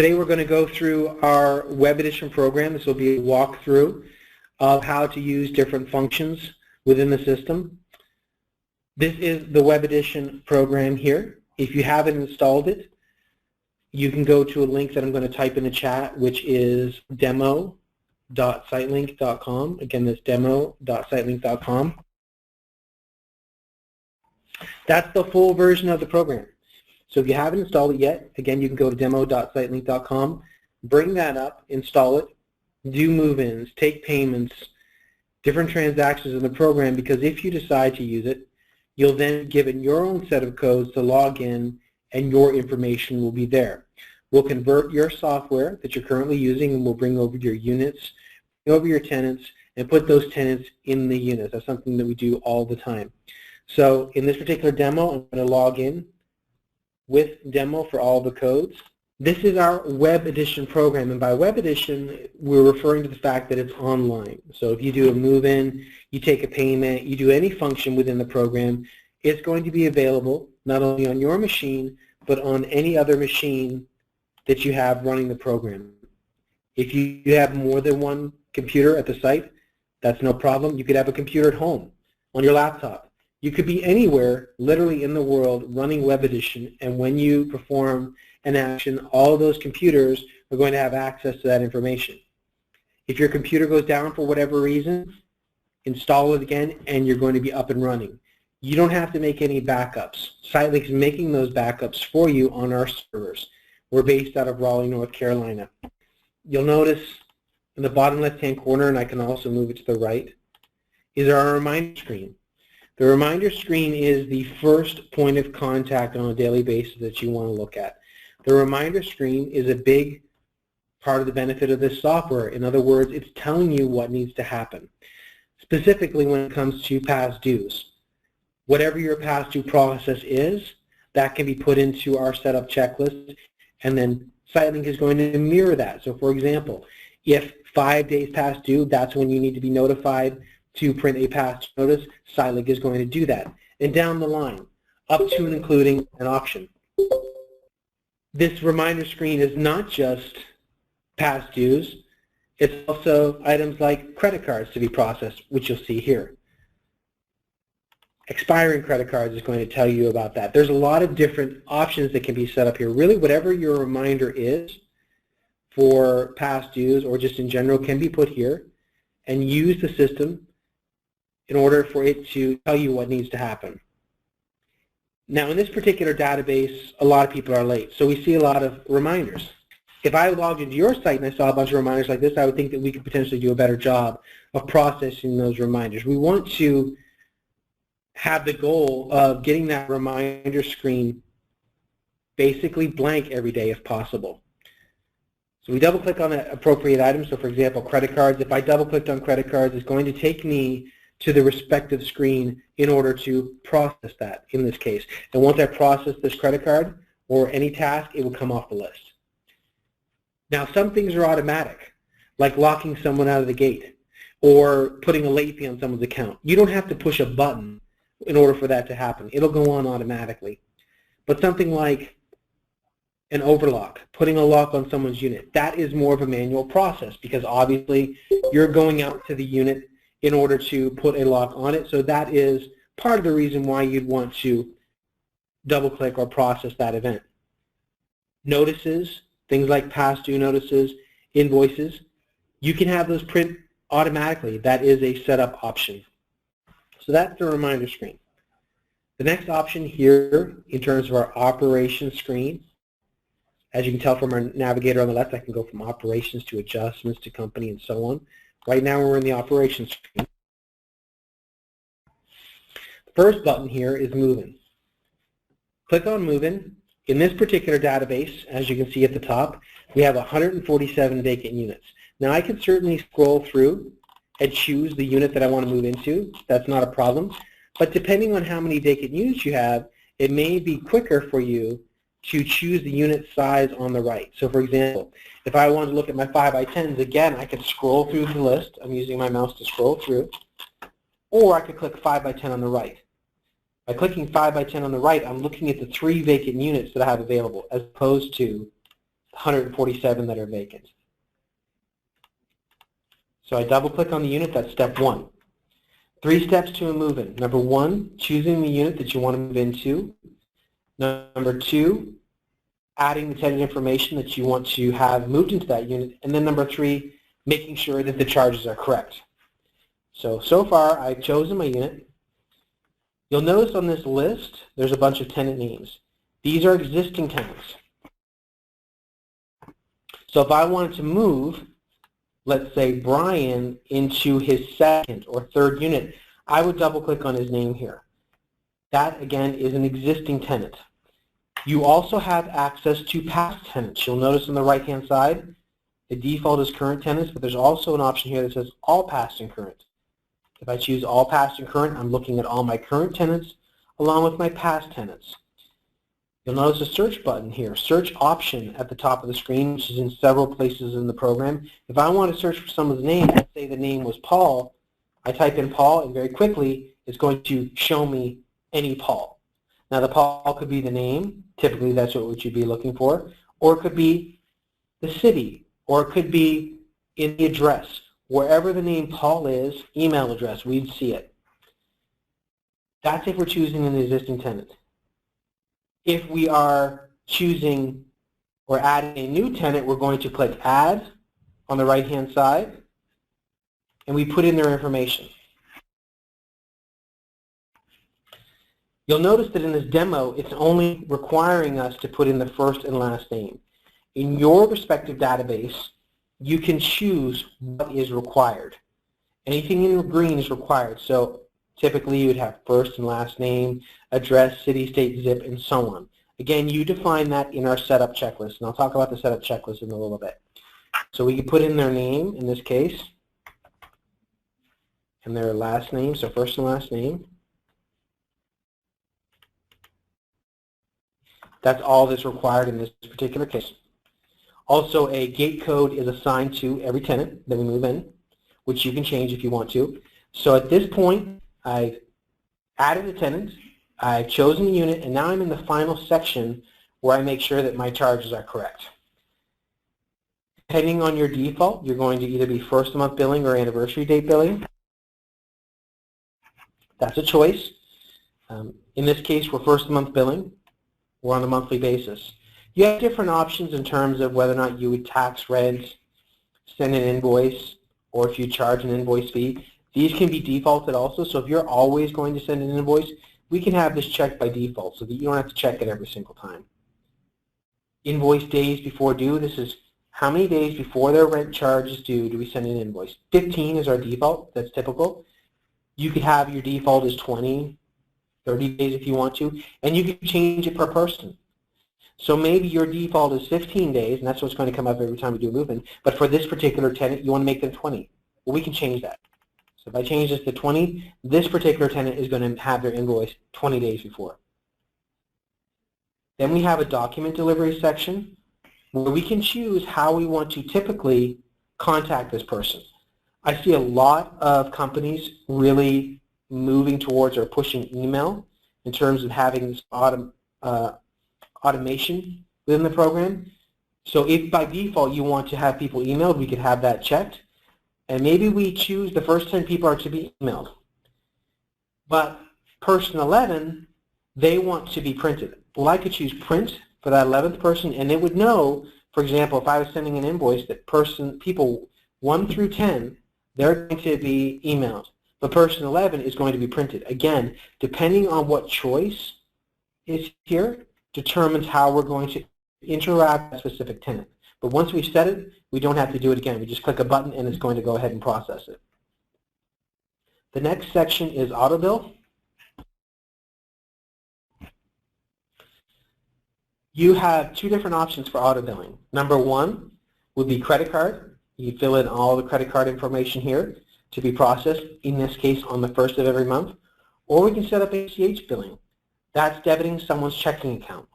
Today we're going to go through our Web Edition program. This will be a walkthrough of how to use different functions within the system. This is the Web Edition program here. If you haven't installed it, you can go to a link that I'm going to type in the chat, which is demo.sitelink.com. Again, that's demo.sitelink.com. That's the full version of the program. So if you haven't installed it yet, again, you can go to demo.sitelink.com, bring that up, install it, do move-ins, take payments, different transactions in the program, because if you decide to use it, you'll then be given your own set of codes to log in, and your information will be there. We'll convert your software that you're currently using, and we'll bring over your units, bring over your tenants, and put those tenants in the units. That's something that we do all the time. So in this particular demo, I'm going to log in with demo for all the codes. This is our Web Edition program, and by Web Edition, we're referring to the fact that it's online. So if you do a move-in, you take a payment, you do any function within the program, it's going to be available not only on your machine, but on any other machine that you have running the program. If you have more than one computer at the site, that's no problem. You could have a computer at home, on your laptop. You could be anywhere, literally in the world, running Web Edition, and when you perform an action, all of those computers are going to have access to that information. If your computer goes down for whatever reason, install it again, and you're going to be up and running. You don't have to make any backups. SiteLink is making those backups for you on our servers. We're based out of Raleigh, North Carolina. You'll notice in the bottom left-hand corner, and I can also move it to the right, is our reminder screen. The reminder screen is the first point of contact on a daily basis that you want to look at. The reminder screen is a big part of the benefit of this software. In other words, it's telling you what needs to happen. Specifically when it comes to past dues. Whatever your past due process is, that can be put into our setup checklist, and then SiteLink is going to mirror that. So for example, if 5 days past due, that's when you need to be notified to print a past notice, SiteLink is going to do that. And down the line, up to and including an auction. This reminder screen is not just past dues, it's also items like credit cards to be processed, which you'll see here. Expiring credit cards is going to tell you about that. There's a lot of different options that can be set up here. Really, whatever your reminder is for past dues or just in general can be put here and use the system in order for it to tell you what needs to happen. Now in this particular database, a lot of people are late, so we see a lot of reminders. If I logged into your site and I saw a bunch of reminders like this, I would think that we could potentially do a better job of processing those reminders. We want to have the goal of getting that reminder screen basically blank every day if possible. So we double click on an appropriate item. So for example, credit cards. If I double clicked on credit cards, it's going to take me to the respective screen in order to process that in this case. And once I process this credit card or any task, it will come off the list. Now some things are automatic, like locking someone out of the gate or putting a late fee on someone's account. You don't have to push a button in order for that to happen. It'll go on automatically. But something like an overlock, putting a lock on someone's unit, that is more of a manual process because obviously you're going out to the unit in order to put a lock on it. So that is part of the reason why you'd want to double-click or process that event. Notices, things like past due notices, invoices, you can have those print automatically. That is a setup option. So that's the reminder screen. The next option here in terms of our operations screen, as you can tell from our navigator on the left, I can go from operations to adjustments to company and so on. Right now we're in the operations screen. The first button here is Move-In. Click on Move-In. In this particular database, as you can see at the top, we have 147 vacant units. Now I can certainly scroll through and choose the unit that I want to move into. That's not a problem. But depending on how many vacant units you have, it may be quicker for you to choose the unit size on the right. So for example, if I wanted to look at my 5x10s, again, I could scroll through the list. I'm using my mouse to scroll through. Or I could click 5x10 on the right. By clicking 5x10 on the right, I'm looking at the 3 vacant units that I have available as opposed to 147 that are vacant. So I double click on the unit, that's step 1. 3 steps to a move-in. Number 1, choosing the unit that you want to move into. Number 2, adding the tenant information that you want to have moved into that unit. And then number 3, making sure that the charges are correct. So far I've chosen my unit. You'll notice on this list there's a bunch of tenant names. These are existing tenants. So if I wanted to move, let's say Brian, into his 2nd or 3rd unit, I would double click on his name here. That again is an existing tenant. You also have access to past tenants. You'll notice on the right hand side the default is current tenants, but there's also an option here that says all past and current. If I choose all past and current, I'm looking at all my current tenants along with my past tenants. You'll notice a search button here, search option at the top of the screen, which is in several places in the program. If I want to search for someone's name, let's say the name was Paul, I type in Paul and very quickly it's going to show me any Paul. Now the Paul could be the name, typically that's what you'd be looking for, or it could be the city, or it could be in the address. Wherever the name Paul is, email address, we'd see it. That's if we're choosing an existing tenant. If we are choosing or adding a new tenant, we're going to click Add on the right-hand side, and we put in their information. You'll notice that in this demo, it's only requiring us to put in the first and last name. In your respective database, you can choose what is required. Anything in green is required. So typically you would have first and last name, address, city, state, zip, and so on. Again, you define that in our setup checklist, and I'll talk about the setup checklist in a little bit. So we can put in their name in this case, and their last name, so first and last name. That's all that's required in this particular case. Also, a gate code is assigned to every tenant that we move in, which you can change if you want to. So at this point, I've added a tenant, I've chosen the unit, and now I'm in the final section where I make sure that my charges are correct. Depending on your default, you're going to either be first month billing or anniversary date billing. That's a choice. In this case, we're first month billing. We're on a monthly basis. You have different options in terms of whether or not you would tax rent, send an invoice, or if you charge an invoice fee. These can be defaulted also, so if you're always going to send an invoice, we can have this checked by default so that you don't have to check it every single time. Invoice days before due, this is how many days before their rent charge is due do we send an invoice. 15 is our default, that's typical. You could have your default as 20, 30 days if you want to, and you can change it per person. So maybe your default is 15 days, and that's what's going to come up every time we do a move-in, but for this particular tenant, you want to make them 20. Well, we can change that. So if I change this to 20, this particular tenant is going to have their invoice 20 days before. Then we have a document delivery section where we can choose how we want to typically contact this person. I see a lot of companies really moving towards or pushing email in terms of having this automation within the program. So if by default you want to have people emailed, we could have that checked. And maybe we choose the first 10 people are to be emailed. But person 11, they want to be printed. Well, I could choose print for that 11th person, and it would know, for example, if I was sending an invoice that people 1 through 10, they're going to be emailed. But person 11 is going to be printed. Again, depending on what choice is here, determines how we're going to interact with a specific tenant. But once we've set it, we don't have to do it again. We just click a button and it's going to go ahead and process it. The next section is auto bill. You have 2 different options for auto billing. Number 1 would be credit card. You fill in all the credit card information here to be processed, in this case on the 1st of every month. Or we can set up ACH billing. That's debiting someone's checking account.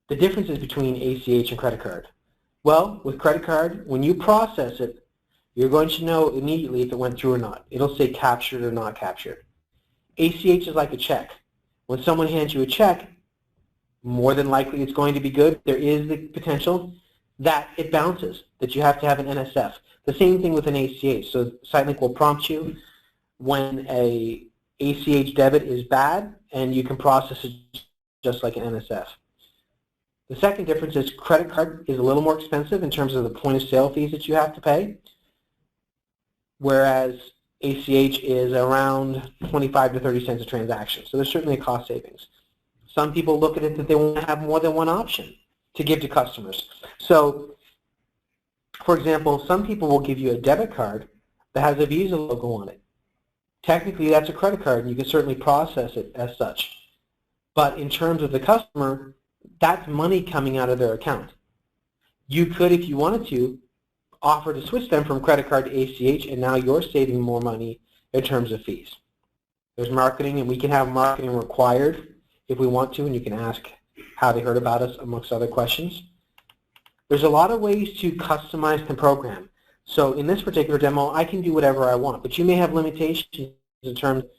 The differences between ACH and credit card. Well, with credit card, when you process it, you're going to know immediately if it went through or not. It'll say captured or not captured. ACH is like a check. When someone hands you a check, more than likely it's going to be good. There is the potential that it bounces, that you have to have an NSF. The same thing with an ACH. So SiteLink will prompt you when a ACH debit is bad, and you can process it just like an NSF. The second difference is credit card is a little more expensive in terms of the point of sale fees that you have to pay, whereas ACH is around 25 to 30 cents a transaction. So there's certainly a cost savings. Some people look at it that they want to have more than one option to give to customers. So, for example, some people will give you a debit card that has a Visa logo on it. Technically, that's a credit card, and you can certainly process it as such. But in terms of the customer, that's money coming out of their account. You could, if you wanted to, offer to switch them from credit card to ACH, and now you're saving more money in terms of fees. There's marketing, and we can have marketing required if we want to, and you can ask how they heard about us, amongst other questions. There's a lot of ways to customize the program. So in this particular demo, I can do whatever I want, but you may have limitations in terms of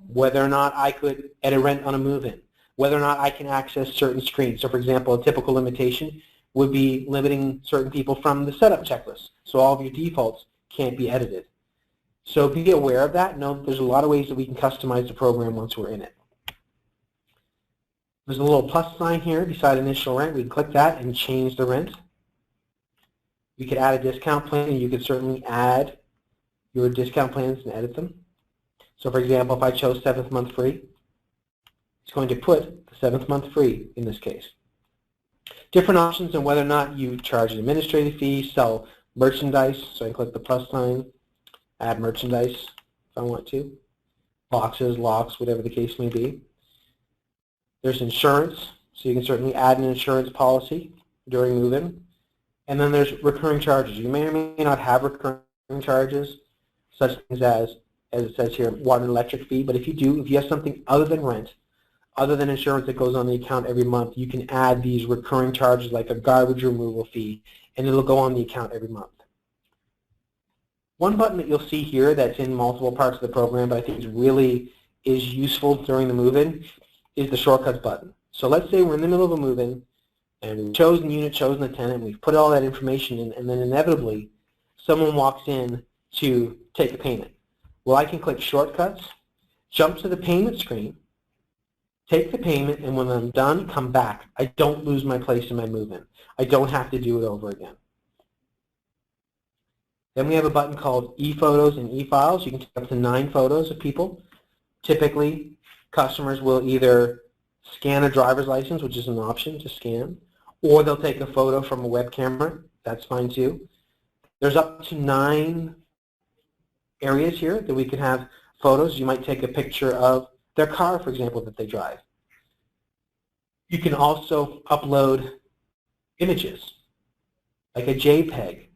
whether or not I could edit rent on a move-in, whether or not I can access certain screens. So for example, a typical limitation would be limiting certain people from the setup checklist. So all of your defaults can't be edited. So be aware of that. Know there's a lot of ways that we can customize the program once we're in it. There's a little plus sign here beside initial rent. We can click that and change the rent. You could add a discount plan, and you could certainly add your discount plans and edit them. So for example, if I chose 7th month free, it's going to put the 7th month free in this case. Different options on whether or not you charge an administrative fee, sell merchandise, so I can click the plus sign, add merchandise if I want to, boxes, locks, whatever the case may be. There's insurance, so you can certainly add an insurance policy during move-in. And then there's recurring charges. You may or may not have recurring charges, such things as it says here, water and electric fee, but if you do, if you have something other than rent, other than insurance that goes on the account every month, you can add these recurring charges like a garbage removal fee, and it'll go on the account every month. One button that you'll see here that's in multiple parts of the program, but I think really is useful during the move-in, is the shortcuts button. So let's say we're in the middle of a move-in, and we've chosen the unit, chosen the tenant, we've put all that information in, and then inevitably someone walks in to take a payment. Well, I can click shortcuts, jump to the payment screen, take the payment, and when I'm done, come back. I don't lose my place in my move-in. I don't have to do it over again. Then we have a button called e-photos and e-files. You can take up to 9 photos of people. Typically, customers will either scan a driver's license, which is an option to scan, or they'll take a photo from a web camera. That's fine too. There's up to 9 areas here that we can have photos. You might take a picture of their car, for example, that they drive. You can also upload images, like a JPEG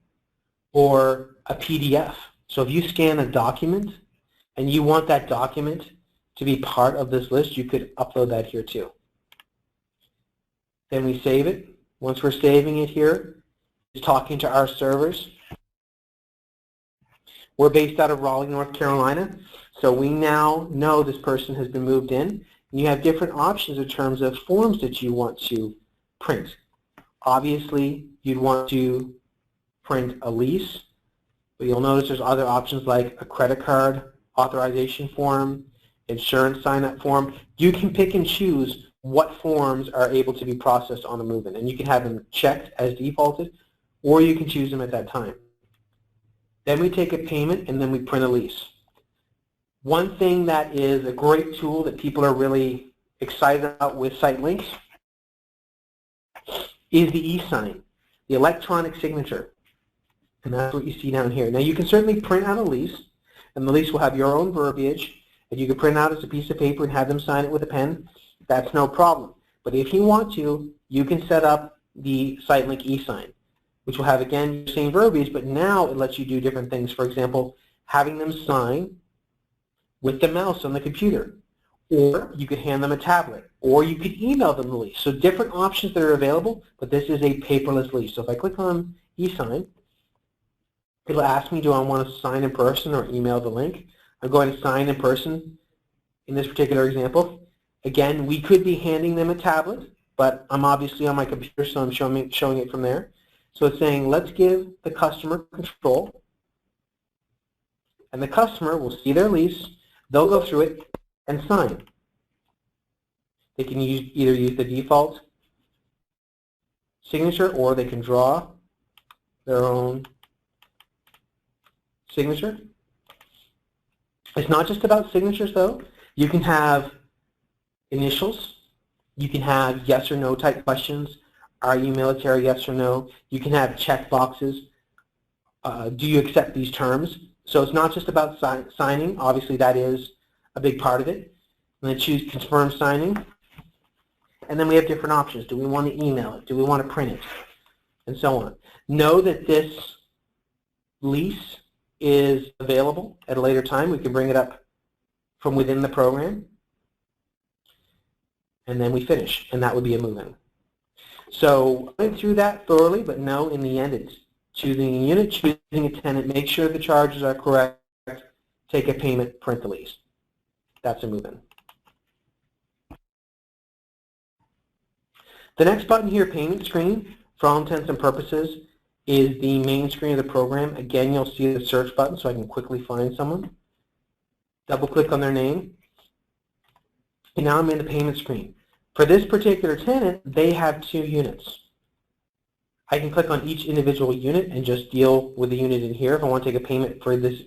or a PDF. So if you scan a document and you want that document to be part of this list, you could upload that here too. Then we save it. Once we're saving it here, it's talking to our servers. We're based out of Raleigh, North Carolina, so we now know this person has been moved in. And you have different options in terms of forms that you want to print. Obviously, you'd want to print a lease, but you'll notice there's other options like a credit card authorization form, insurance sign-up form. You can pick and choose what forms are able to be processed on a move-in, and you can have them checked as defaulted, or you can choose them at that time. Then we take a payment, and then we print a lease. One thing that is a great tool that people are really excited about with SiteLink is the e-sign, the electronic signature. And that's what you see down here. Now you can certainly print out a lease, and the lease will have your own verbiage, and you can print out as a piece of paper and have them sign it with a pen. That's no problem. But if you want to, you can set up the SiteLink e-sign, which will have, again, the same verbiage, but now it lets you do different things. For example, having them sign with the mouse on the computer, or you could hand them a tablet, or you could email them the lease. So different options that are available, but this is a paperless lease. So if I click on e-sign, it'll ask me, do I want to sign in person or email the link? I'm going to sign in person in this particular example. Again, we could be handing them a tablet, but I'm obviously on my computer, so I'm showing it from there. So it's saying, let's give the customer control, and the customer will see their lease, they'll go through it and sign. They can either use the default signature, or they can draw their own signature. It's not just about signatures, though. You can have initials. You can have yes or no type questions. Are you military, yes or no? You can have check boxes. Do you accept these terms? So it's not just about signing. Obviously, that is a big part of it. And then choose confirm signing. And then we have different options. Do we want to email it? Do we want to print it? And so on. Know that this lease is available at a later time. We can bring it up from within the program. And then we finish. And that would be a move-in. So I went through that thoroughly, but no, in the end, it's choosing a unit, choosing a tenant, make sure the charges are correct, take a payment, print the lease. That's a move-in. The next button here, payment screen, for all intents and purposes, is the main screen of the program. Again, you'll see the search button, so I can quickly find someone. Double-click on their name. And now I'm in the payment screen. For this particular tenant, they have 2 units. I can click on each individual unit and just deal with the unit in here. If I want to take a payment for this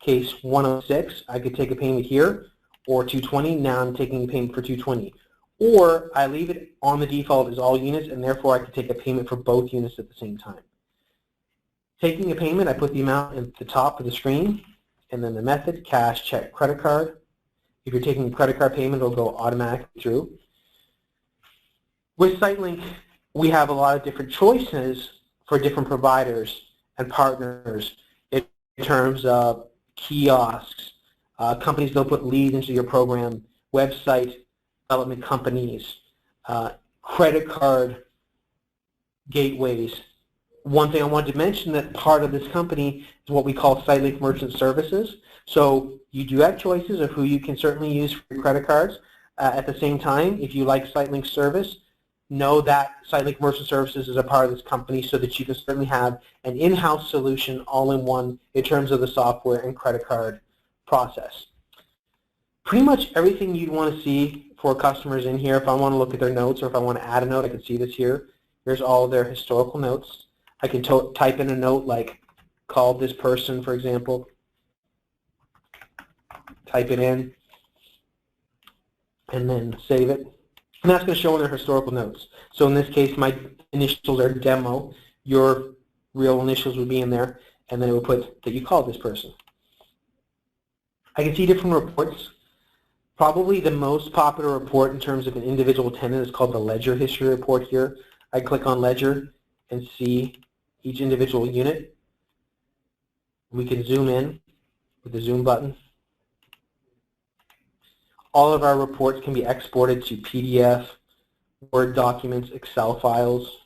case 106, I could take a payment here, or 220. Now I'm taking a payment for 220. Or I leave it on the default as all units, and therefore I could take a payment for both units at the same time. Taking a payment, I put the amount at the top of the screen, and then the method, cash, check, credit card. If you're taking a credit card payment, it'll go automatically through. With SiteLink, we have a lot of different choices for different providers and partners in terms of kiosks, companies that will put leads into your program, website development companies, credit card gateways. One thing I wanted to mention, that part of this company is what we call SiteLink Merchant Services. So you do have choices of who you can certainly use for your credit cards. At the same time, if you like SiteLink service, know that SiteLink Merchant Services is a part of this company, so that you can certainly have an in-house solution all in one in terms of the software and credit card process. Pretty much everything you'd want to see for customers in here. If I want to look at their notes, or if I want to add a note, I can see this here. Here's all of their historical notes. I can type in a note like, called this person, for example. Type it in, and then save it. And that's going to show in their historical notes. So in this case, my initials are demo. Your real initials would be in there, and then it would put that you called this person. I can see different reports. Probably the most popular report in terms of an individual tenant is called the Ledger History Report here. I click on Ledger and see each individual unit. We can zoom in with the zoom button. All of our reports can be exported to PDF, Word documents, Excel files.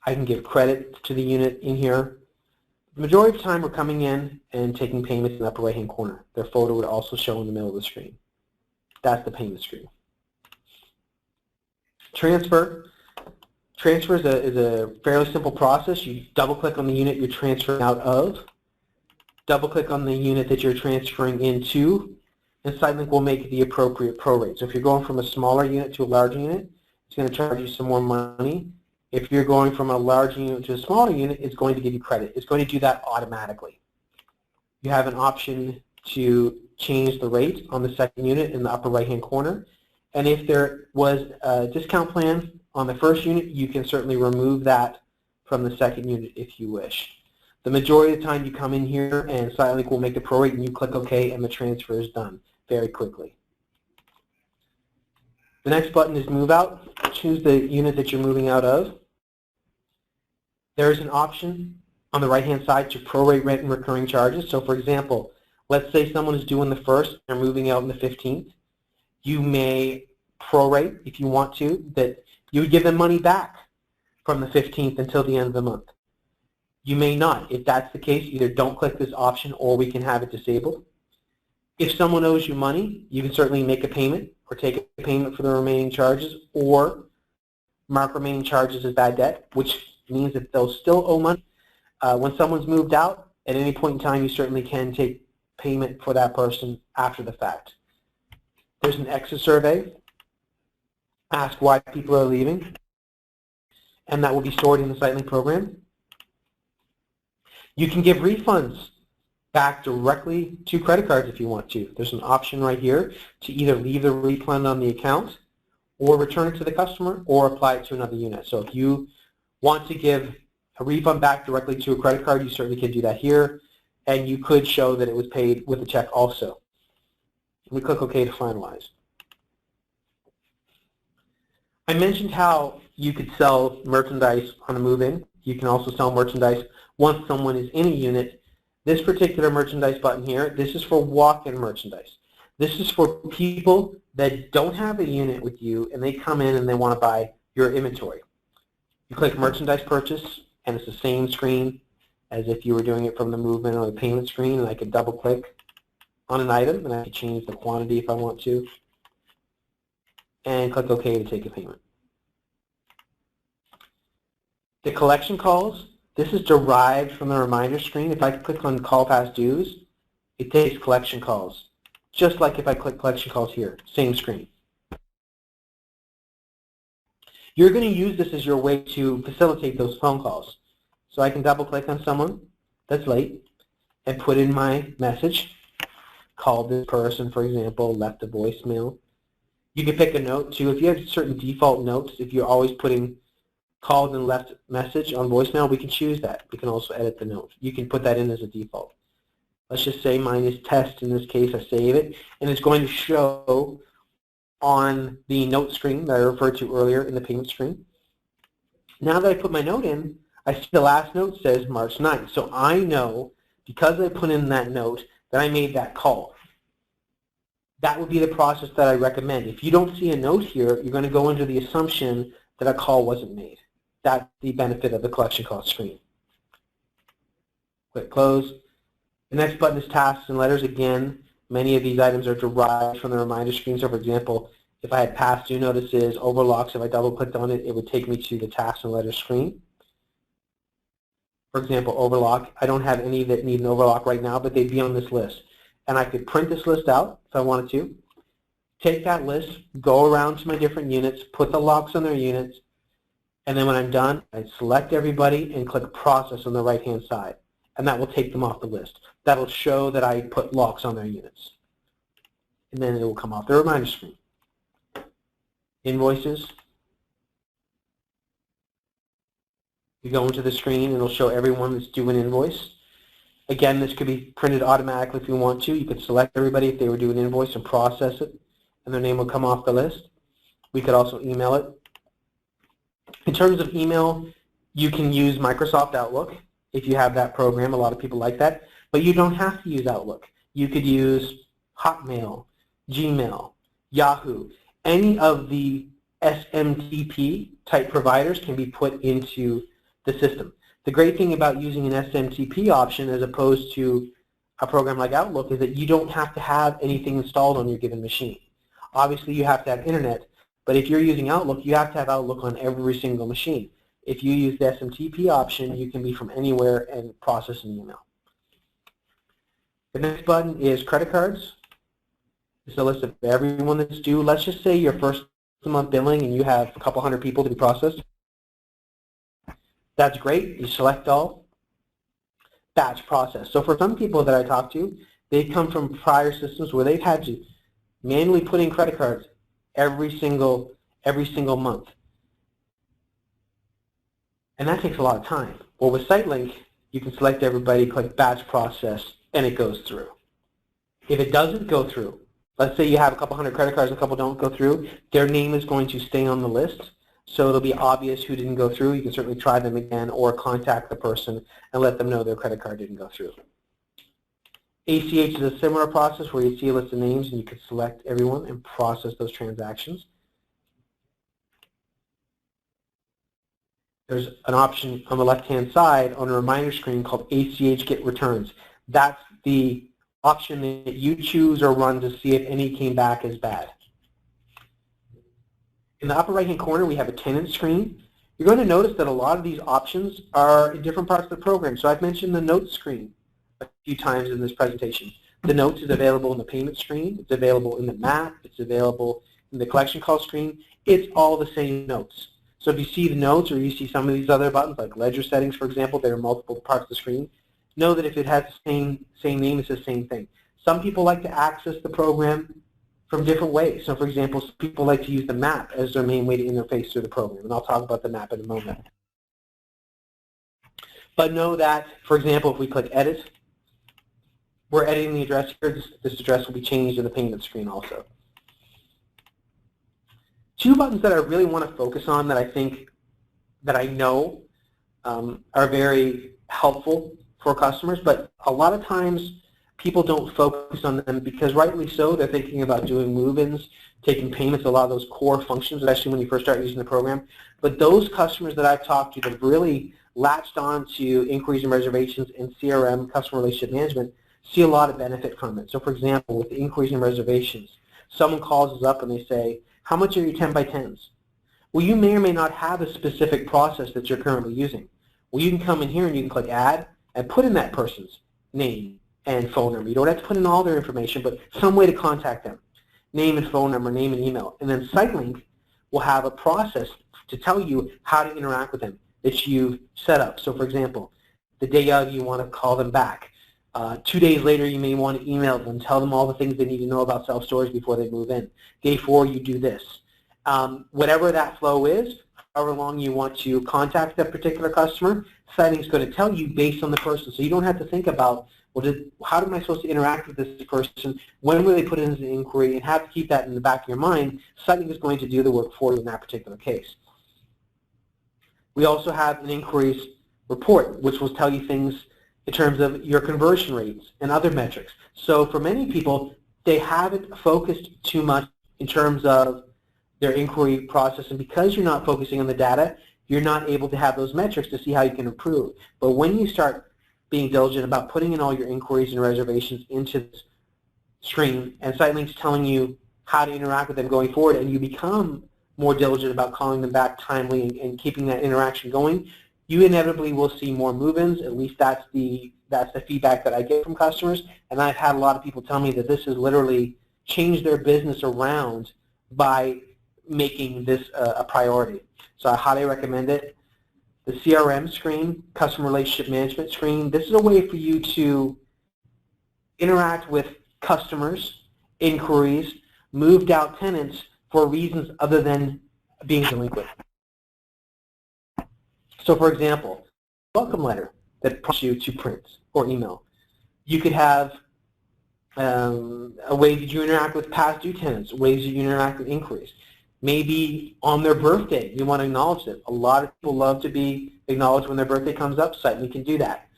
I can give credit to the unit in here. The majority of the time we're coming in and taking payments in the upper right-hand corner. Their photo would also show in the middle of the screen. That's the payment screen. Transfer. Transfer is a fairly simple process. You double-click on the unit you're transferring out of, double-click on the unit that you're transferring into, and SiteLink will make the appropriate prorate. So if you're going from a smaller unit to a larger unit, it's going to charge you some more money. If you're going from a large unit to a smaller unit, it's going to give you credit. It's going to do that automatically. You have an option to change the rate on the second unit in the upper right-hand corner. And if there was a discount plan on the first unit, you can certainly remove that from the second unit if you wish. The majority of the time you come in here and SiteLink will make the prorate, and you click OK, and the transfer is done very quickly. The next button is Move Out. Choose the unit that you're moving out of. There is an option on the right-hand side to prorate rent and recurring charges. So for example, let's say someone is due on the 1st and they're moving out on the 15th. You may prorate, if you want to, that you would give them money back from the 15th until the end of the month. You may not. If that's the case, either don't click this option or we can have it disabled. If someone owes you money, you can certainly make a payment or take a payment for the remaining charges, or mark remaining charges as bad debt, which means that they'll still owe money. When someone's moved out, at any point in time, you certainly can take payment for that person after the fact. There's an exit survey. Ask why people are leaving, and that will be stored in the SiteLink program. You can give refunds back directly to credit cards if you want to. There's an option right here to either leave the refund on the account or return it to the customer or apply it to another unit. So if you want to give a refund back directly to a credit card, you certainly can do that here, and you could show that it was paid with a check also. We click OK to finalize. I mentioned how you could sell merchandise on a move-in. You can also sell merchandise once someone is in a unit. This particular merchandise button here, this is for walk-in merchandise. This is for people that don't have a unit with you and they come in and they want to buy your inventory. You click merchandise purchase and it's the same screen as if you were doing it from the movement or the payment screen, and I could double click on an item and I could change the quantity if I want to and click OK to take a payment. The collection calls, this is derived from the reminder screen. If I click on call past dues, it takes collection calls, just like if I click collection calls here, same screen. You're going to use this as your way to facilitate those phone calls. So I can double click on someone that's late and put in my message, called this person, for example, left a voicemail. You can pick a note too. If you have certain default notes, if you're always putting called and left message on voicemail, we can choose that. We can also edit the note. You can put that in as a default. Let's just say mine is test. In this case, I save it, and it's going to show on the note screen that I referred to earlier in the payment screen. Now that I put my note in, I see the last note says March 9th. So I know, because I put in that note, that I made that call. That would be the process that I recommend. If you don't see a note here, you're going to go into the assumption that a call wasn't made. That's the benefit of the collection call screen. Click close. The next button is tasks and letters. Again, many of these items are derived from the reminder screen. So for example, if I had past due notices, overlocks, if I double clicked on it, it would take me to the tasks and letters screen. For example, overlock. I don't have any that need an overlock right now, but they'd be on this list. And I could print this list out if I wanted to. Take that list, go around to my different units, put the locks on their units, and then when I'm done, I select everybody and click process on the right-hand side. And that will take them off the list. That will show that I put locks on their units. And then it will come off the reminder screen. Invoices. You go into the screen and it'll show everyone that's due an invoice. Again, this could be printed automatically if you want to. You could select everybody if they were due an invoice and process it, and their name will come off the list. We could also email it. In terms of email, you can use Microsoft Outlook if you have that program. A lot of people like that. But you don't have to use Outlook. You could use Hotmail, Gmail, Yahoo. Any of the SMTP type providers can be put into the system. The great thing about using an SMTP option as opposed to a program like Outlook is that you don't have to have anything installed on your given machine. Obviously, you have to have internet, but if you're using Outlook, you have to have Outlook on every single machine. If you use the SMTP option, you can be from anywhere and process an email. The next button is credit cards. It's a list of everyone that's due. Let's just say your first month billing and you have a couple hundred people to be processed. That's great. You select all. Batch process. So for some people that I talk to, they come from prior systems where they've had to manually put in credit cards every single month. And that takes a lot of time. Well, with SiteLink, you can select everybody, click batch process, and it goes through. If it doesn't go through, let's say you have a couple hundred credit cards and a couple don't go through, their name is going to stay on the list. So it'll be obvious who didn't go through. You can certainly try them again or contact the person and let them know their credit card didn't go through. ACH is a similar process where you see a list of names and you can select everyone and process those transactions. There's an option on the left-hand side on a reminder screen called ACH Get Returns. That's the option that you choose or run to see if any came back as bad. In the upper right-hand corner, we have a tenant screen. You're going to notice that a lot of these options are in different parts of the program. So I've mentioned the notes screen a few times in this presentation. The notes is available in the payment screen. It's available in the map. It's available in the collection call screen. It's all the same notes. So if you see the notes or you see some of these other buttons, like ledger settings, for example, there are multiple parts of the screen, know that if it has the same name, it's the same thing. Some people like to access the program from different ways. So for example, some people like to use the map as their main way to interface through the program, and I'll talk about the map in a moment. But know that, for example, if we click Edit, we're editing the address here. This address will be changed in the payment screen also. Two buttons that I really want to focus on that I know are very helpful for customers, but a lot of times people don't focus on them because rightly so, they're thinking about doing move-ins, taking payments, a lot of those core functions, especially when you first start using the program. But those customers that I've talked to that have really latched on to inquiries and reservations and CRM, customer relationship management, see a lot of benefit from it. So for example, with the inquiries and reservations, someone calls us up and they say, how much are your 10 by 10s? Well, you may or may not have a specific process that you're currently using. Well, you can come in here and you can click Add and put in that person's name and phone number. You don't have to put in all their information, but some way to contact them. Name and phone number, name and email. And then SiteLink will have a process to tell you how to interact with them that you've set up. So for example, the day of you want to call them back. 2 days later you may want to email them, tell them all the things they need to know about self-storage before they move in. Day 4 you do this. Whatever that flow is, however long you want to contact that particular customer, SiteLink is going to tell you based on the person. So you don't have to think about, well, how am I supposed to interact with this person? When will they put in an inquiry? And have to keep that in the back of your mind. SiteLink is going to do the work for you in that particular case. We also have an inquiries report, which will tell you things in terms of your conversion rates and other metrics. So for many people, they haven't focused too much in terms of their inquiry process, and because you're not focusing on the data, you're not able to have those metrics to see how you can improve. But when you start being diligent about putting in all your inquiries and reservations into this screen, and SiteLink's telling you how to interact with them going forward, and you become more diligent about calling them back timely and keeping that interaction going, you inevitably will see more move-ins. At least that's the feedback that I get from customers, and I've had a lot of people tell me that this has literally changed their business around by making this a priority. So I highly recommend it. The CRM screen, Customer Relationship Management screen, this is a way for you to interact with customers, inquiries, moved out tenants for reasons other than being delinquent. So for example, welcome letter that prompts you to print or email. You could have a way that you interact with past due tenants, ways that you interact with inquiries. Maybe on their birthday, you want to acknowledge them. A lot of people love to be acknowledged when their birthday comes up. SiteLink can do that.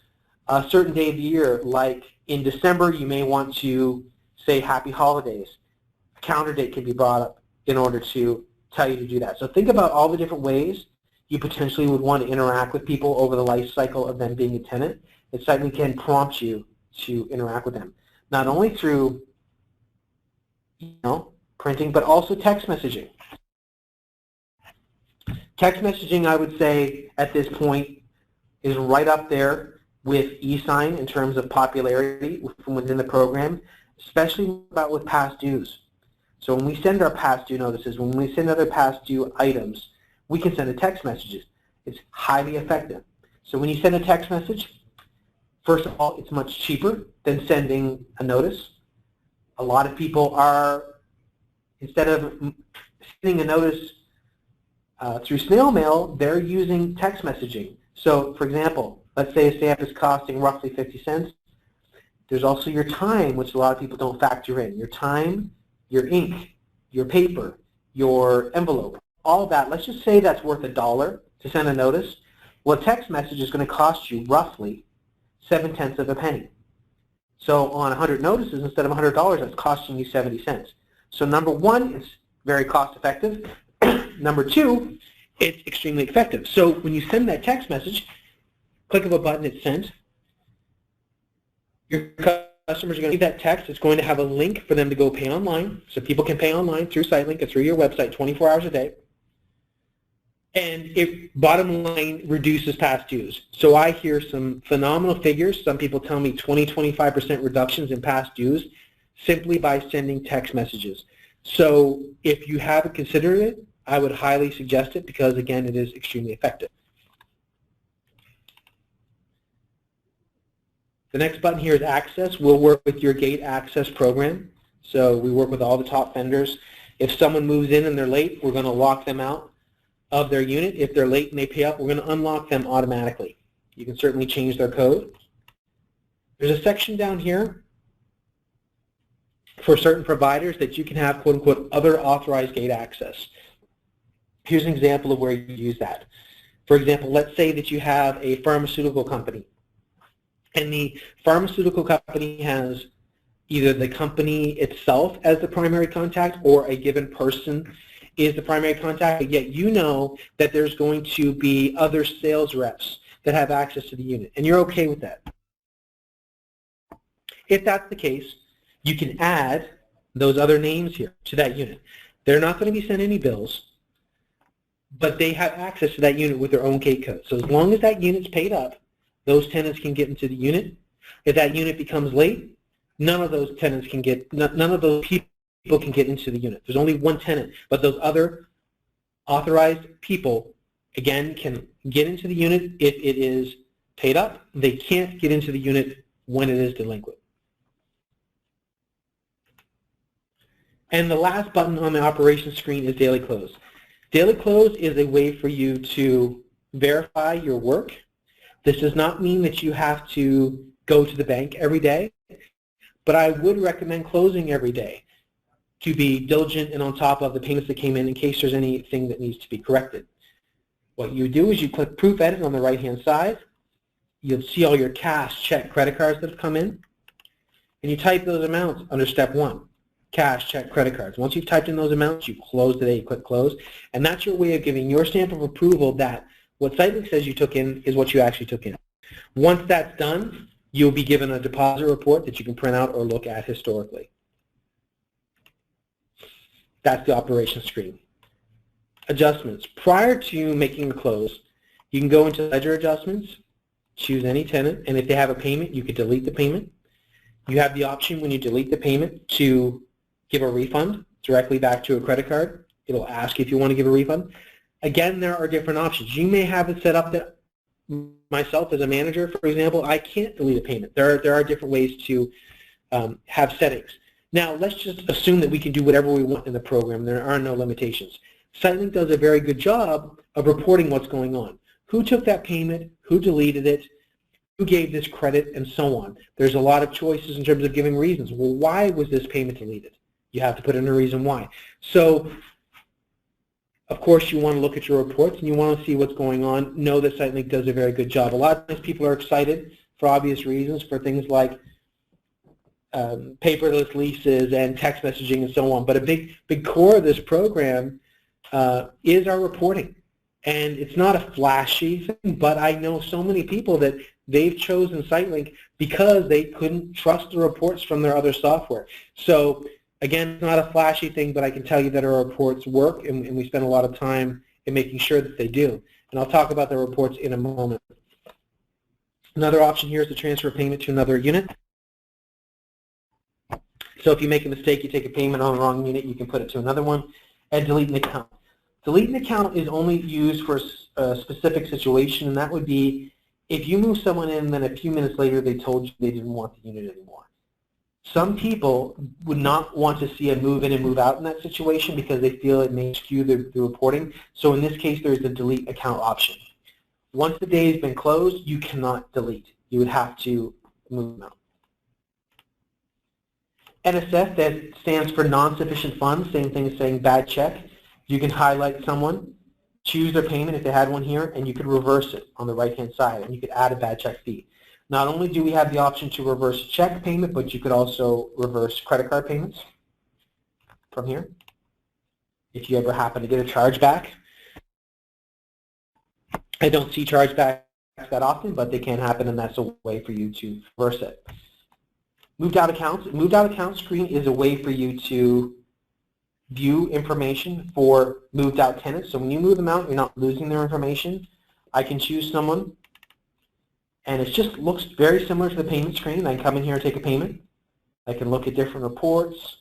A certain day of the year, like in December, you may want to say Happy Holidays. A calendar date can be brought up in order to tell you to do that. So think about all the different ways you potentially would want to interact with people over the life cycle of them being a tenant. And SiteLink can prompt you to interact with them, not only through printing, but also text messaging. Text messaging, I would say, at this point, is right up there with e-sign in terms of popularity from within the program, especially with past dues. So when we send our past due notices, when we send other past due items, we can send a text messages. It's highly effective. So when you send a text message, first of all, it's much cheaper than sending a notice. A lot of people are, instead of sending a notice through snail mail, they're using text messaging. So for example, let's say a stamp is costing roughly 50 cents. There's also your time, which a lot of people don't factor in. Your time, your ink, your paper, your envelope, all that. Let's just say that's worth $1 to send a notice. Well, a text message is going to cost you roughly 7/10 of a penny. So on 100 notices, instead of $100, that's costing you 70 cents. So number one, it's very cost effective. Number two, it's extremely effective. So when you send that text message, click of a button, it's sent. Your customers are going to see that text. It's going to have a link for them to go pay online. So people can pay online through SiteLink or through your website 24 hours a day. And it, bottom line, reduces past dues. So I hear some phenomenal figures. Some people tell me 20-25% reductions in past dues simply by sending text messages. So if you haven't considered it, I would highly suggest it because, again, it is extremely effective. The next button here is Access. We'll work with your gate access program. So we work with all the top vendors. If someone moves in and they're late, we're going to lock them out of their unit. If they're late and they pay up, we're going to unlock them automatically. You can certainly change their code. There's a section down here for certain providers that you can have, quote unquote, other authorized gate access. Here's an example of where you use that. For example, let's say that you have a pharmaceutical company, and the pharmaceutical company has either the company itself as the primary contact or a given person is the primary contact, but yet you know that there's going to be other sales reps that have access to the unit, and you're okay with that. If that's the case, you can add those other names here to that unit. They're not going to be sent any bills, but they have access to that unit with their own gate code. So as long as that unit's paid up, those tenants can get into the unit. If that unit becomes late, none of those tenants can get, none of those people can get into the unit. There's only one tenant, but those other authorized people, again, can get into the unit if it is paid up. They can't get into the unit when it is delinquent. And the last button on the operations screen is Daily Close. Daily Close is a way for you to verify your work. This does not mean that you have to go to the bank every day, but I would recommend closing every day to be diligent and on top of the payments that came in case there's anything that needs to be corrected. What you do is you click Proof Edit on the right-hand side. You'll see all your cash, check, credit cards that have come in, and you type those amounts under Step 1. Cash, check, credit cards. Once you've typed in those amounts, you close today, you click Close, and that's your way of giving your stamp of approval that what SiteLink says you took in is what you actually took in. Once that's done, you'll be given a deposit report that you can print out or look at historically. That's the operations screen. Adjustments. Prior to making the close, you can go into Ledger Adjustments, choose any tenant, and if they have a payment, you could delete the payment. You have the option when you delete the payment to give a refund directly back to a credit card. It'll ask if you want to give a refund. Again, there are different options. You may have it set up that myself as a manager, for example, I can't delete a payment. There are different ways to have settings. Now, let's just assume that we can do whatever we want in the program. There are no limitations. SiteLink does a very good job of reporting what's going on. Who took that payment? Who deleted it? Who gave this credit? And so on. There's a lot of choices in terms of giving reasons. Well, why was this payment deleted? You have to put in a reason why. So, of course, you want to look at your reports and you want to see what's going on. Know that SiteLink does a very good job. A lot of times people are excited for obvious reasons for things like paperless leases and text messaging and so on. But a big core of this program is our reporting. And it's not a flashy thing, but I know so many people that they've chosen SiteLink because they couldn't trust the reports from their other software. So again, it's not a flashy thing, but I can tell you that our reports work, and we spend a lot of time in making sure that they do. And I'll talk about the reports in a moment. Another option here is to transfer a payment to another unit. So if you make a mistake, you take a payment on the wrong unit, you can put it to another one. And delete an account. Delete an account is only used for a specific situation, and that would be if you move someone in, then a few minutes later they told you they didn't want the unit anymore. Some people would not want to see a move in and move out in that situation because they feel it may skew the reporting. So in this case, there's a delete account option. Once the day has been closed, you cannot delete. You would have to move them out. NSF, that stands for non-sufficient funds, same thing as saying bad check. You can highlight someone, choose their payment if they had one here, and you could reverse it on the right-hand side, and you could add a bad check fee. Not only do we have the option to reverse check payment, but you could also reverse credit card payments from here if you ever happen to get a chargeback. I don't see chargebacks that often, but they can happen, and that's a way for you to reverse it. Moved out accounts. Moved out account screen is a way for you to view information for moved out tenants. So when you move them out, you're not losing their information. I can choose someone, and it just looks very similar to the payment screen. I can come in here and take a payment. I can look at different reports.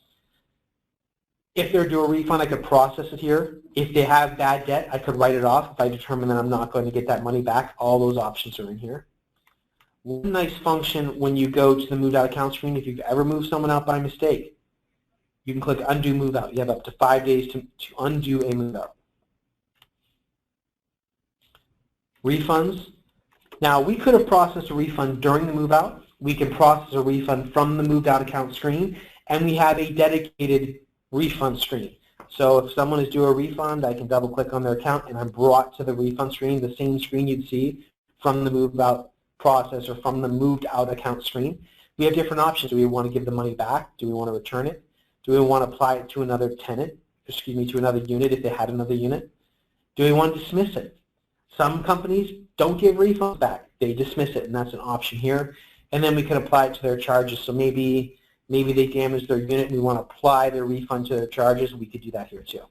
If they're due a refund, I could process it here. If they have bad debt, I could write it off if I determine that I'm not going to get that money back. All those options are in here. One nice function when you go to the moved out account screen, if you've ever moved someone out by mistake, you can click undo move out. You have up to 5 days to undo a move out. Refunds. Now, we could have processed a refund during the move out. We can process a refund from the moved out account screen, and we have a dedicated refund screen. So if someone is due a refund, I can double click on their account and I'm brought to the refund screen, the same screen you'd see from the move out process or from the moved out account screen. We have different options. Do we want to give the money back? Do we want to return it? Do we want to apply it to another tenant, to another unit if they had another unit? Do we want to dismiss it? Some companies don't give refunds back. They dismiss it, and that's an option here. And then we can apply it to their charges. So maybe they damaged their unit and we want to apply their refund to their charges. We could do that here too.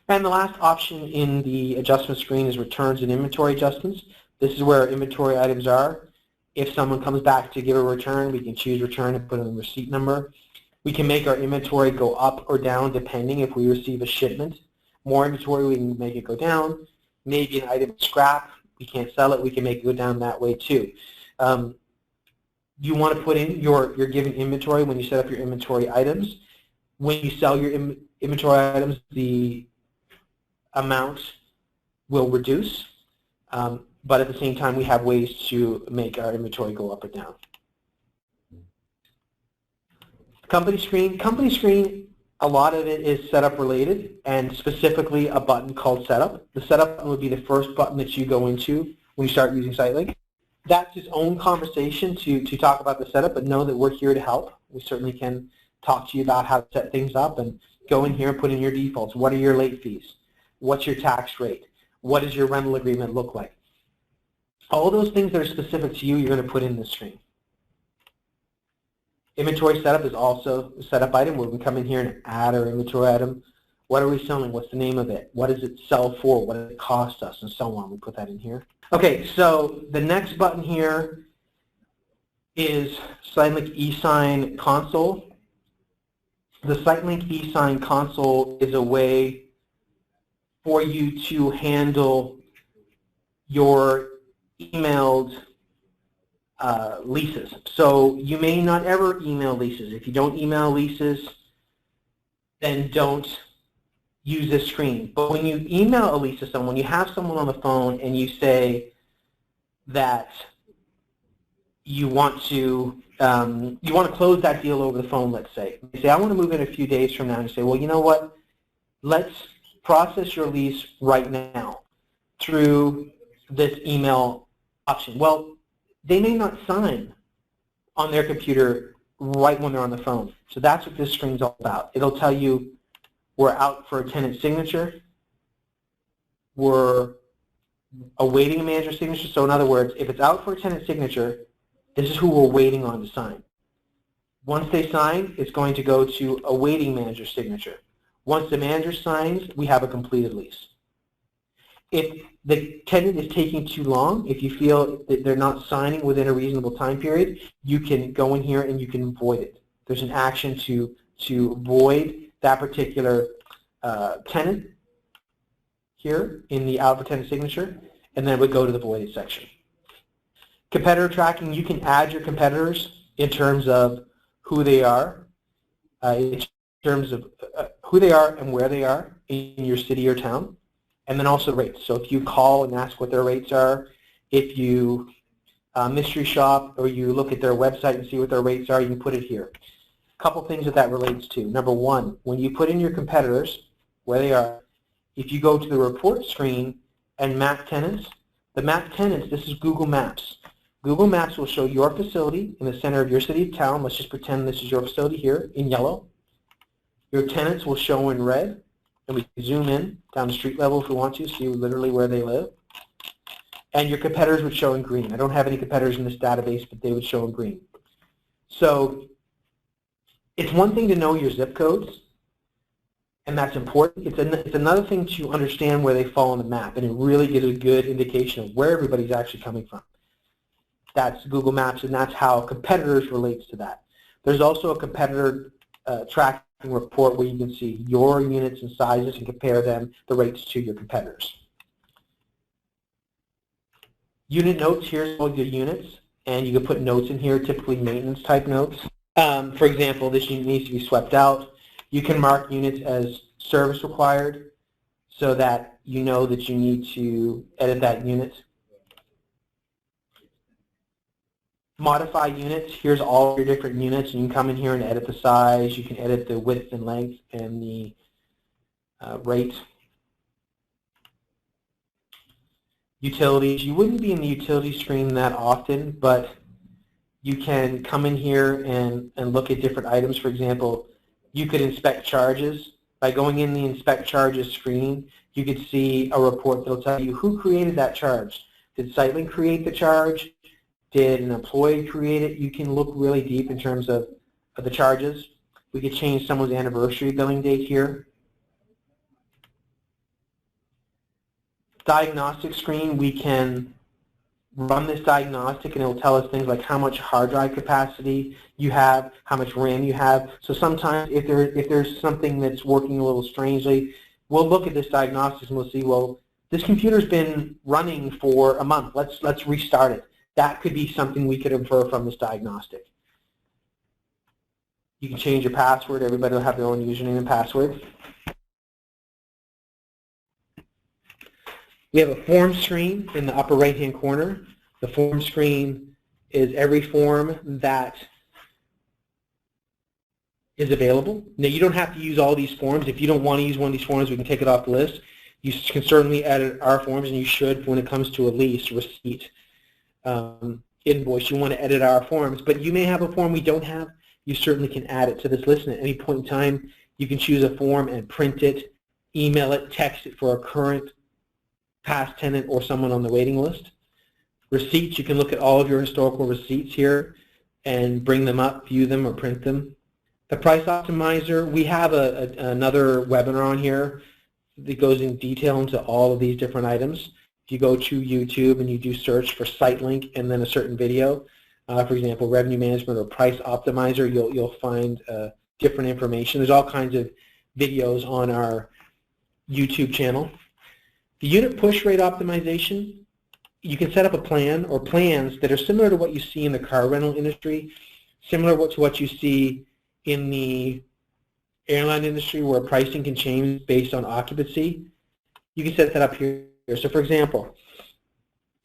And the last option in the adjustment screen is returns and inventory adjustments. This is where our inventory items are. If someone comes back to give a return, we can choose return and put in the receipt number. We can make our inventory go up or down depending if we receive a shipment. More inventory, we can make it go down. Maybe an item scrap, we can't sell it, we can make it go down that way too. You want to put in your given inventory when you set up your inventory items. When you sell your inventory items, the amount will reduce, but at the same time we have ways to make our inventory go up or down. Company screen, a lot of it is setup related, and specifically a button called setup. The setup button would be the first button that you go into when you start using SiteLink. That's its own conversation to talk about the setup, but know that we're here to help. We certainly can talk to you about how to set things up and go in here and put in your defaults. What are your late fees? What's your tax rate? What does your rental agreement look like? All those things that are specific to you, you're going to put in this screen. Inventory setup is also a setup item where we can come in here and add our inventory item. What are we selling? What's the name of it? What does it sell for? What does it cost us? And so on. We put that in here. Okay, so the next button here is SiteLink eSign Console. The SiteLink eSign Console is a way for you to handle your emailed leases. So you may not ever email leases. If you don't email leases, then don't use this screen. But when you email a lease to someone, you have someone on the phone and you say that you want to close that deal over the phone, let's say. You say, I want to move in a few days from now. And you say, well, you know what? Let's process your lease right now through this email option. Well, they may not sign on their computer right when they're on the phone. So that's what this screen's all about. It'll tell you we're out for a tenant signature. We're awaiting a manager signature. So in other words, if it's out for a tenant signature, this is who we're waiting on to sign. Once they sign, it's going to go to awaiting manager signature. Once the manager signs, we have a completed lease. If the tenant is taking too long, if you feel that they're not signing within a reasonable time period, you can go in here and you can void it. There's an action to void that particular tenant here in the out for tenant signature, and then we go to the voided section. Competitor tracking, you can add your competitors in terms of who they are, in terms of who they are and where they are in your city or town, and then also rates. So if you call and ask what their rates are, if you mystery shop or you look at their website and see what their rates are, you can put it here. A couple things that relates to. Number one, when you put in your competitors, where they are, if you go to the report screen and map tenants, the map tenants, this is Google Maps. Google Maps will show your facility in the center of your city or town. Let's just pretend this is your facility here in yellow. Your tenants will show in red, and we can zoom in down to street level if we want to, see literally where they live. And your competitors would show in green. I don't have any competitors in this database, but they would show in green. So it's one thing to know your zip codes. and that's important. It's another thing to understand where they fall on the map, and it really gives a good indication of where everybody's actually coming from. That's Google Maps, and that's how competitors relates to that. There's also a competitor tracking report where you can see your units and sizes and compare them, the rates to your competitors. Unit notes, here's all your units, and you can put notes in here, typically maintenance type notes. For example, this unit needs to be swept out. You can mark units as service required so that you know that you need to edit that unit. Modify units, here's all your different units, and you can come in here and edit the size. You can edit the width and length and the rate. Utilities, you wouldn't be in the utility screen that often, but you can come in here and look at different items. For example, you could inspect charges. By going in the inspect charges screen, you could see a report that will tell you who created that charge. Did SiteLink create the charge? Did an employee create it? You can look really deep in terms of the charges. We could change someone's anniversary billing date here. Diagnostic screen, we can run this diagnostic and it will tell us things like how much hard drive capacity you have, how much RAM you have. So sometimes if there's something that's working a little strangely, we'll look at this diagnostics and we'll see, well, this computer's been running for a month. Let's restart it. That could be something we could infer from this diagnostic. You can change your password. Everybody will have their own username and password. We have a form screen in the upper right-hand corner. The form screen is every form that is available. Now, you don't have to use all these forms. If you don't want to use one of these forms, we can take it off the list. You can certainly edit our forms, and you should when it comes to a lease, receipt, invoice. You want to edit our forms, but you may have a form we don't have. You certainly can add it to this list, and at any point in time, you can choose a form and print it, email it, text it for a current past tenant or someone on the waiting list. Receipts, you can look at all of your historical receipts here and bring them up, view them, or print them. The price optimizer, we have another webinar on here that goes in detail into all of these different items. If you go to YouTube and you do search for SiteLink and then a certain video, for example, revenue management or price optimizer, you'll find different information. There's all kinds of videos on our YouTube channel. The unit push rate optimization, you can set up a plan or plans that are similar to what you see in the car rental industry, similar to what you see in the airline industry where pricing can change based on occupancy. You can set that up here. So for example,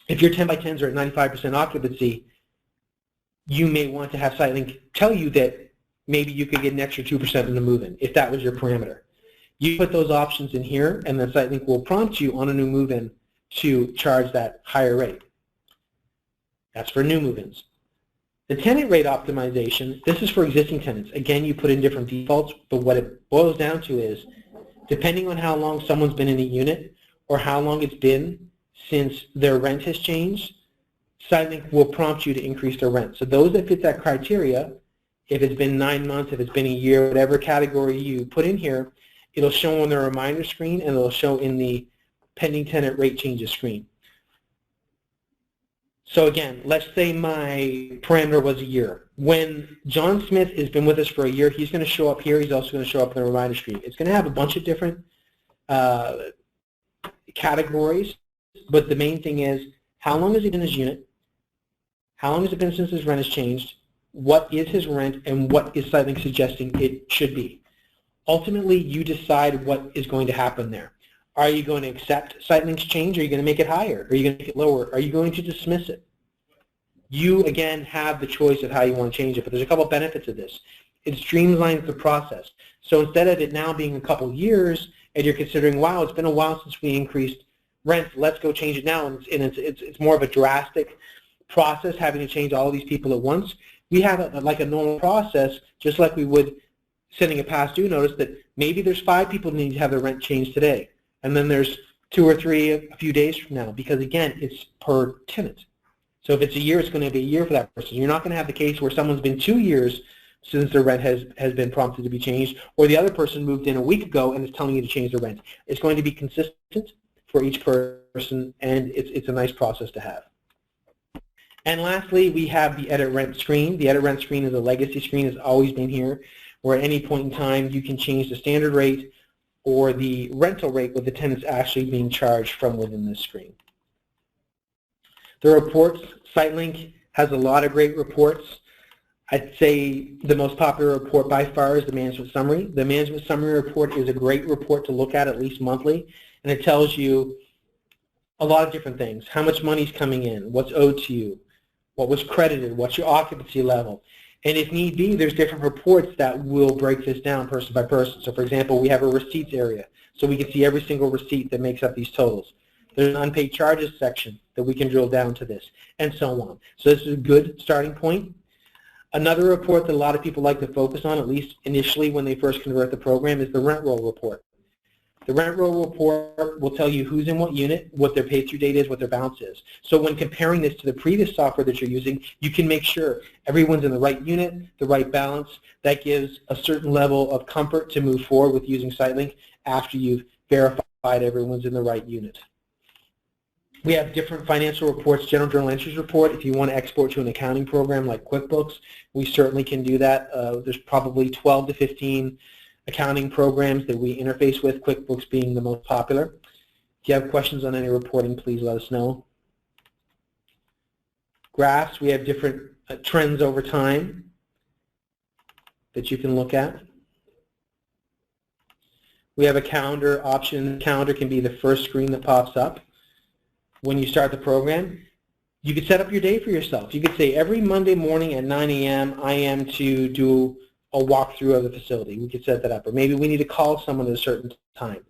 if your 10 by 10s are at 95% occupancy, you may want to have SiteLink tell you that maybe you could get an extra 2% in the move-in if that was your parameter. You put those options in here, and then SiteLink will prompt you on a new move-in to charge that higher rate. That's for new move-ins. The tenant rate optimization, this is for existing tenants. Again, you put in different defaults, but what it boils down to is, depending on how long someone's been in a unit or how long it's been since their rent has changed, SiteLink will prompt you to increase their rent. So those that fit that criteria, if it's been 9 months, if it's been a year, whatever category you put in here, it'll show on the reminder screen and it'll show in the pending tenant rate changes screen. So again, let's say my parameter was a year. When John Smith has been with us for a year, he's going to show up here. He's also going to show up in the reminder screen. It's going to have a bunch of different categories, but the main thing is how long has he been in his unit? How long has it been since his rent has changed? What is his rent, and what is SiteLink suggesting it should be? Ultimately, you decide what is going to happen there. Are you going to accept SiteLink's change? Are you going to make it higher? Are you going to make it lower? Are you going to dismiss it? You, again, have the choice of how you want to change it, but there's a couple of benefits of this. It streamlines the process. So instead of it now being a couple years and you're considering, wow, it's been a while since we increased rent, let's go change it now, and it's more of a drastic process having to change all these people at once. We have like a normal process, just like we would sending a past due notice, that maybe there's 5 people who need to have their rent changed today, and then there's 2 or 3 a few days from now, because again, it's per tenant. So if it's a year, it's going to be a year for that person. You're not going to have the case where someone's been 2 years since the rent has been prompted to be changed, or the other person moved in a week ago and is telling you to change the rent. It's going to be consistent for each person, and it's a nice process to have. And lastly, we have the Edit Rent screen. The Edit Rent screen is a legacy screen. It's always been here, where at any point in time you can change the standard rate or the rental rate with the tenants actually being charged from within this screen. The reports, SiteLink has a lot of great reports. I'd say the most popular report by far is the Management Summary. The Management Summary report is a great report to look at least monthly, and it tells you a lot of different things. How much money's coming in, what's owed to you, what was credited, what's your occupancy level. And if need be, there's different reports that will break this down person by person. So for example, we have a receipts area, so we can see every single receipt that makes up these totals. There's an unpaid charges section that we can drill down to this, and so on. So this is a good starting point. Another report that a lot of people like to focus on, at least initially when they first convert the program, is the rent roll report. The rent roll report will tell you who's in what unit, what their pay-through date is, what their balance is. So when comparing this to the previous software that you're using, you can make sure everyone's in the right unit, the right balance. That gives a certain level of comfort to move forward with using SiteLink after you've verified everyone's in the right unit. We have different financial reports, general journal entries report. If you want to export to an accounting program like QuickBooks, we certainly can do that. There's probably 12 to 15 accounting programs that we interface with, QuickBooks being the most popular. If you have questions on any reporting, please let us know. Graphs, we have different trends over time that you can look at. We have a calendar option. The calendar can be the first screen that pops up when you start the program. You could set up your day for yourself. You could say every Monday morning at 9 a.m. I am to do a walkthrough of the facility. We could set that up. Or maybe we need to call someone at a certain time.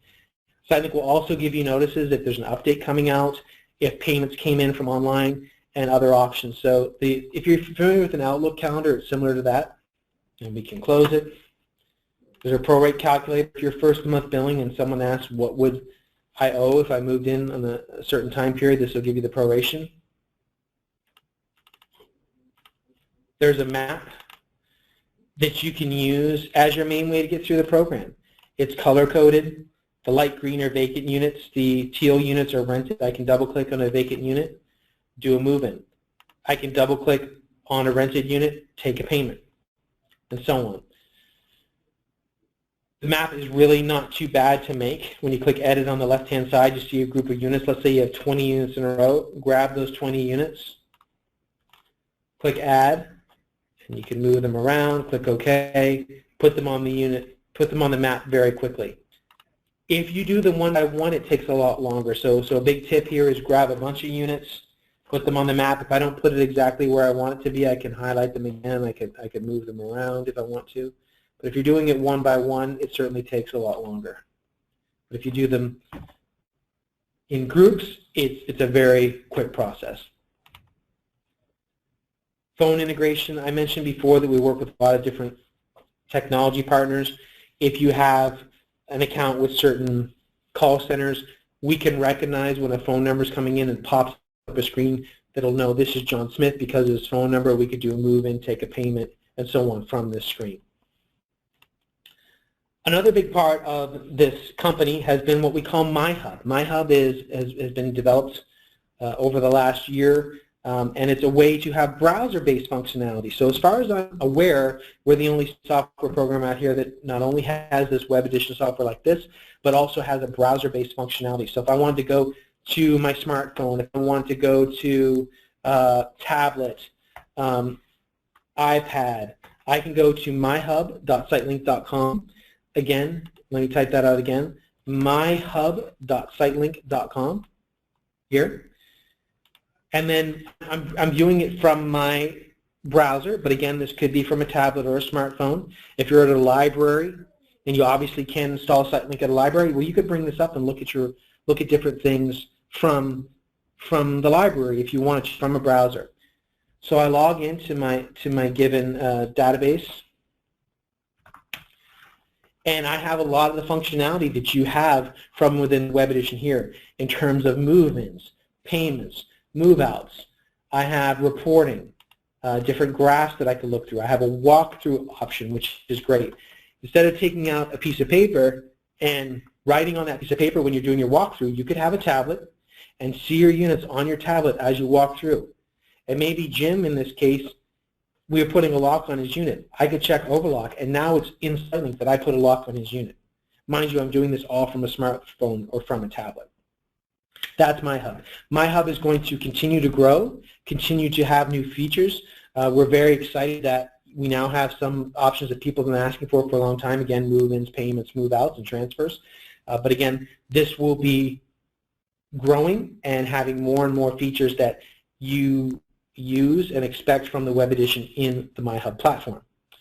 SiteLink will also give you notices if there's an update coming out, if payments came in from online, and other options. So if you're familiar with an Outlook calendar, it's similar to that. And we can close it. There's a prorate calculator. If your first month billing and someone asks what would I owe if I moved in on a certain time period, this will give you the proration. There's a map that you can use as your main way to get through the program. It's color-coded. The light green are vacant units. The teal units are rented. I can double-click on a vacant unit, do a move-in. I can double-click on a rented unit, take a payment, and so on. The map is really not too bad to make. When you click Edit on the left-hand side, you see a group of units. Let's say you have 20 units in a row. Grab those 20 units. Click Add, and you can move them around. Click OK. Put them on the unit. Put them on the map very quickly. If you do them one by one, it takes a lot longer. So a big tip here is grab a bunch of units, put them on the map. If I don't put it exactly where I want it to be, I can highlight them again. I could move them around if I want to. But if you're doing it one by one, it certainly takes a lot longer. But if you do them in groups, it's a very quick process. Phone integration, I mentioned before that we work with a lot of different technology partners. If you have an account with certain call centers, we can recognize when a phone number is coming in and pops up a screen that'll know this is John Smith because of his phone number. We could do a move-in, take a payment, and so on from this screen. Another big part of this company has been what we call MyHub. MyHub has been developed over the last year, and it's a way to have browser-based functionality. So as far as I'm aware, we're the only software program out here that not only has this web edition software like this, but also has a browser-based functionality. So if I wanted to go to my smartphone, if I wanted to go to tablet, iPad, I can go to myhub.sitelink.com. Again, let me type that out again, myhub.sitelink.com here. And then I'm viewing it from my browser, but again, this could be from a tablet or a smartphone. If you're at a library, and you obviously can install SiteLink at a library, well, you could bring this up and look at different things from the library if you want to, from a browser. So I log into my given database. And I have a lot of the functionality that you have from within Web Edition here in terms of move-ins, payments, move-outs. I have reporting. different graphs that I can look through. I have a walkthrough option, which is great. Instead of taking out a piece of paper and writing on that piece of paper when you're doing your walkthrough, you could have a tablet and see your units on your tablet as you walk through. And maybe Jim, in this case, we are putting a lock on his unit. I could check overlock, and now it's in SiteLink that I put a lock on his unit. Mind you, I'm doing this all from a smartphone or from a tablet. That's MyHub. MyHub is going to continue to grow, continue to have new features. We're very excited that we now have some options that people have been asking for a long time. Again, move-ins, payments, move-outs, and transfers. But again, this will be growing and having more and more features that you use and expect from the Web Edition in the MyHub platform.